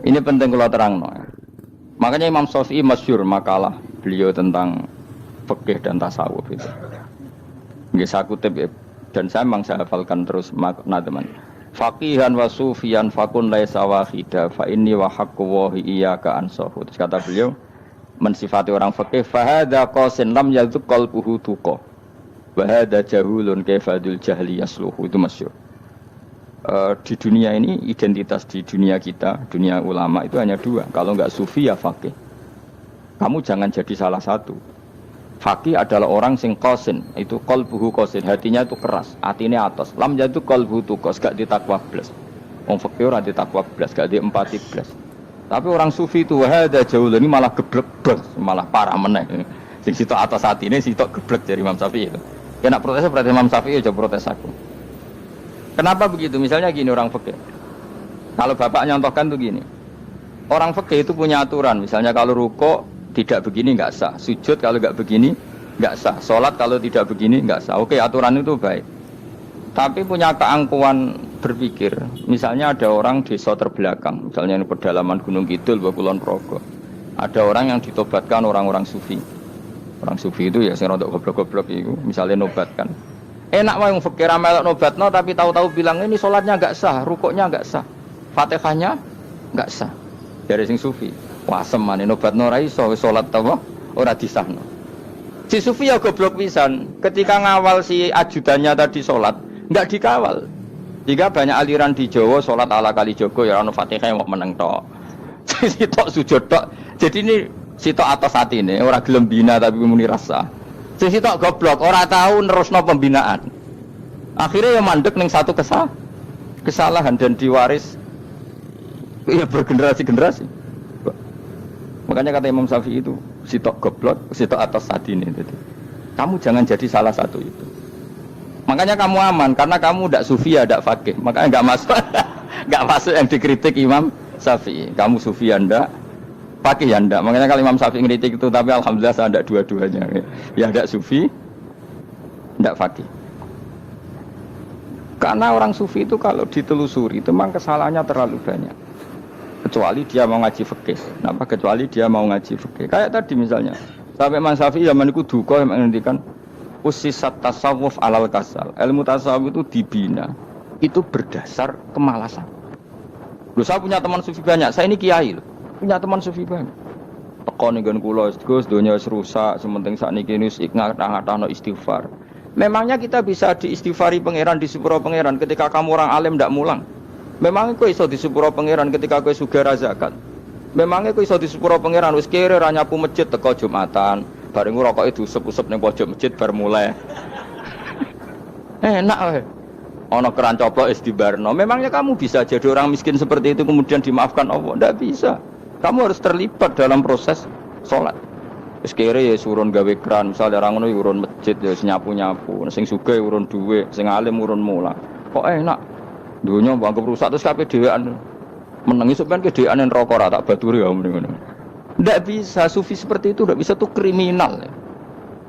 Ini penting kalau terang. Makanya Imam Syafi'i masyhur makalah beliau tentang fikih dan tasawuf itu. Nggih saya kutip ya, dan saya memang saya hafalkan terus makna teman. Faqihan wa sufiyan fakun laisa wahida fa inni wa haqqu wa iyyaka ansahu. Terus kata beliau mensifati orang fikih fa hadza qasin lam yazuk qalbuhu tuqa. Wa hadza jahulun kaifadul jahli yasluhu. Itu masyhur. Di dunia ini identitas di dunia kita, dunia ulama itu hanya dua. Kalau enggak sufi ya faqih. Kamu jangan jadi salah satu. Faqih adalah orang sing qasin, itu qalbuhu qasin, hatinya itu keras, hatinya atas. Lam jadu qalbuhu tuqas, gak ditakwa blas. Wong faqih ora ditakwa blas, gak diempati blas. Tapi orang sufi itu wahada jauh ini malah geblek blas, malah parah meneh. Sing sitok atas hatine sitok geblek dari Imam Syafi'i itu. Kena protes berarti Imam Syafi'i aja protes aku. Kenapa begitu? Misalnya gini orang fikih. Kalau bapak nyontohkan tuh gini. Orang fikih itu punya aturan. Misalnya kalau ruko tidak begini enggak sah. Sujud kalau enggak begini enggak sah. Salat kalau tidak begini enggak sah. Oke, aturan itu baik. Tapi punya keangkuhan berpikir. Misalnya ada orang desa terbelakang. Misalnya di pedalaman Gunung Kidul, Kulon Progo. Ada orang yang ditobatkan orang-orang sufi. Orang sufi itu ya sing rodok goblok-goblok itu. Misalnya nobatkan. Enak mah yang fikir melok nobatno tapi tahu-tahu bilang ini sholatnya enggak sah, rukuknya enggak sah, Fatihahnya enggak sah. Dari sing sufi, wah semane nobatno ora iso sholat apa ora disahno. Si sufi ya goblok pisan, ketika ngawal si ajudannya tadi sholat enggak dikawal. Jika banyak aliran di Jawa sholat ala Kalijogo ya ono Fatihah mau meneng tok. Sitok sujud tok. Jadi ini sitok atas atine ora gelem bina tapi muni rasa. Sisi tok goblok, ora tahu nerusno pembinaan. Akhirnya ya mandek ning satu kesalahan dan diwaris ya bergenerasi-generasi. Makanya kata Imam Syafi'i itu, sitok goblok, sitok atas sadine itu. Kamu jangan jadi salah satu itu. Makanya kamu aman karena kamu ndak sufi ya ndak faqih. Makanya enggak masuk enggak masuk yang dikritik Imam Syafi'i. Kamu sufi ya ndak, faqih ya ndak. Makanya kalau Imam Syafi'i ngeritik itu, tapi alhamdulillah saya ndak dua-duanya. Ya ndak sufi, ndak faqih. Karena orang sufi itu kalau ditelusuri itu memang kesalahannya terlalu banyak. Kecuali dia mau ngaji fikih. Kenapa? Kecuali dia mau ngaji fikih. Kayak tadi misalnya, sampai Imam Syafi'i zaman itu duka yang menghentikan usisat tasawuf alal kasal. Ilmu tasawuf itu dibina, itu berdasar kemalasan. Loh, saya punya teman sufi banyak. Saya ini kiai loh. Punya teman sufi banyak. Tekon nggon kula Gus donya wis rusak, sementing sakniki wis ngatah-ngatahno istighfar. Memangnya kita bisa diistighfari pangeran di sepuro pangeran ketika kamu orang alim ndak mulang? Memangnya kowe iso di sepuro pangeran ketika kowe sugih ra zakat? Memangnya kowe iso di sepuro pangeran wis kere ra nyapu masjid teko Jumatan, bareng ngrokoke diusep-usep ning pojok masjid bar mulai. Enak wae. Ana keran coplok istibarno. Memangnya kamu bisa jadi orang miskin seperti itu kemudian dimaafkan Allah? Ndak bisa. Kamu harus terlibat dalam proses sholat. Wis kere ya urun gawe keran, misale ora ngono urun masjid ya nyapu-nyapu. Sing sugih urun dhuwit, sing alim urun mulang. Kok enak. Dunya anggap rusak terus kabeh dhewean. Menengi sampean kedhewean neraka ora tak baturi ya ngono. Ndak bisa, sufi seperti itu ndak bisa, tuh kriminal.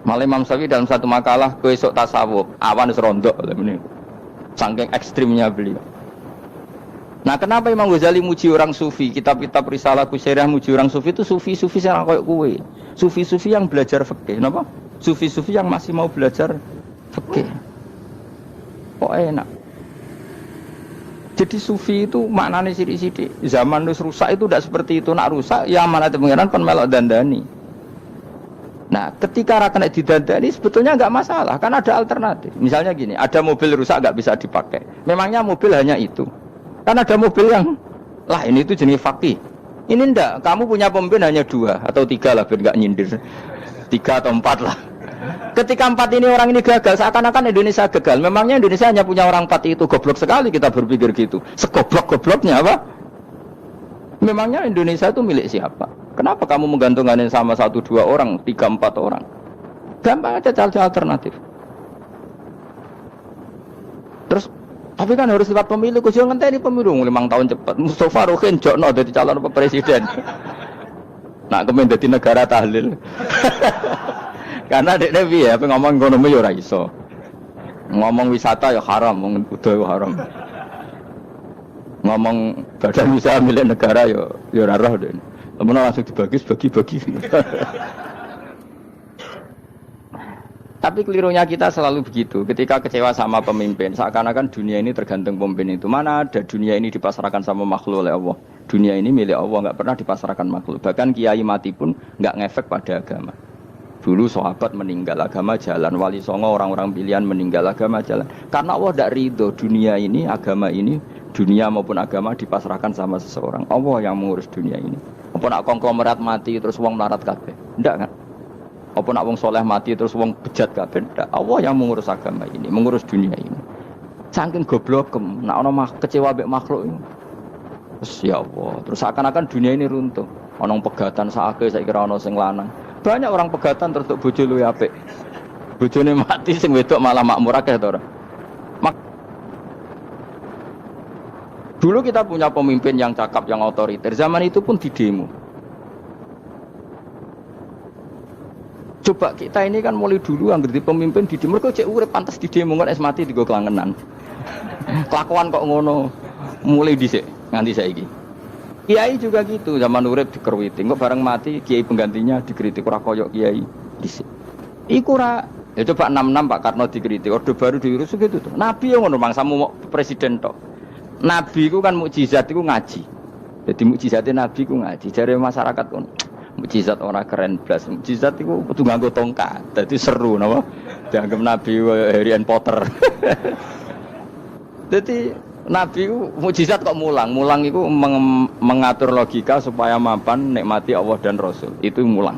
Malah Imam Syafi'i dalam satu makalah kowe esuk tasawuf, awan wis rondok ngene. Saking ekstrimnya beliau. Nah, kenapa Imam Ghazali muji orang sufi? Kitab-kitab Risalah Kusyirah muji orang sufi itu sufi-sufi yang kayak kue. Sufi-sufi yang belajar fikih, napa? Sufi-sufi yang masih mau belajar fikih. Kok enak? Jadi sufi itu maknanya sidik-sidik. Zaman wis rusak itu tidak seperti itu. Nak rusak, ya amanat pengiran kan melok dandani. Nah, ketika rakan didandani sebetulnya enggak masalah, kan ada alternatif. Misalnya gini, ada mobil rusak enggak bisa dipakai. Memangnya mobil hanya itu. Kan ada mobil yang lain itu jenis faqih. Ini enggak, kamu punya pemimpin hanya 2 atau 3 lah biar enggak nyindir. 3 atau 4 lah. Ketika 4 ini orang ini gagal, seakan-akan Indonesia gagal. Memangnya Indonesia hanya punya orang 4 itu, goblok sekali kita berpikir gitu. Segoblok-gobloknya apa? Memangnya Indonesia itu milik siapa? Kenapa kamu menggantungkan sama 1-2 orang, 3-4 orang? Gampang aja cari alternatif. Terus tapi kan harus lewat pemilu, kusian ngenteni pemilu 5 tahun cepat. Mustafa Rokin jokno dadi calon presiden. Nah, kemen dadi negara tahlil. Karena dekne piye apa ngomong ekonomi ya ora iso. Ngomong wisata ya haram, ngomong budaya haram. ngomong badan usaha milik negara yo ora roh deh. Temen langsung bagi-bagi. Tapi kelirunya kita selalu begitu. Ketika kecewa sama pemimpin, seakan-akan dunia ini tergantung pemimpin itu. Mana ada dunia ini dipasrahkan sama makhluk oleh Allah. Dunia ini milik Allah, nggak pernah dipasrahkan makhluk. Bahkan kiai mati pun nggak ngefek pada agama. Dulu sahabat meninggal agama jalan, wali songo orang-orang pilihan meninggal agama jalan. Karena Allah tidak ridho dunia ini, agama ini, dunia maupun agama dipasrahkan sama seseorang. Allah yang mengurus dunia ini. Apa nak konglomerat mati terus wong melarat kabeh? Enggak kan? Apa nak wong soleh mati terus wong bejat kabeh? Enggak. Allah yang mengurus agama ini, mengurus dunia ini. Saking goblokem, nak ono kecewa mek makhluk ini. Terus ya Allah, terus seakan-akan dunia ini runtuh. Ono pegatan sakake saiki ora ono sing lanang. Banyak orang pegatan terus bojo luwih apik. Bojone mati sing wedok malah makmur akeh to ora? Dulu kita punya pemimpin yang cakap, yang otoriter. Zaman itu pun di demo. Coba kita ini kan mulai dulu yang ngerti pemimpin di demo. Kok cek urip pantas di demo kan es mati digo kelangenan. Kelakuan kok ngono. Mulai dhisik nganti saiki. Kiai juga gitu, zaman urip dikerwiti. Kok bareng mati kiai penggantinya dikritik ora koyok kiai dhisik. Iku ora ya coba 66 Pak Karno dikritik, orde baru diurus gitu tuh. Nabi yang ngono mangsamu presiden tok. Nabi ku kan mukjizat iku ngaji. Jadi mukjizatnya Nabi ku ngaji. Jare masyarakat kon mukjizat ora keren blas. Mukjizat iku kudu nganggo tongkat. Dadi seru napa? Dianggap Nabi Harry Potter. Jadi Nabi ku mukjizat kok mulang. Mulang iku mengatur logika supaya mapan nikmati Allah dan Rasul. Itu mulang.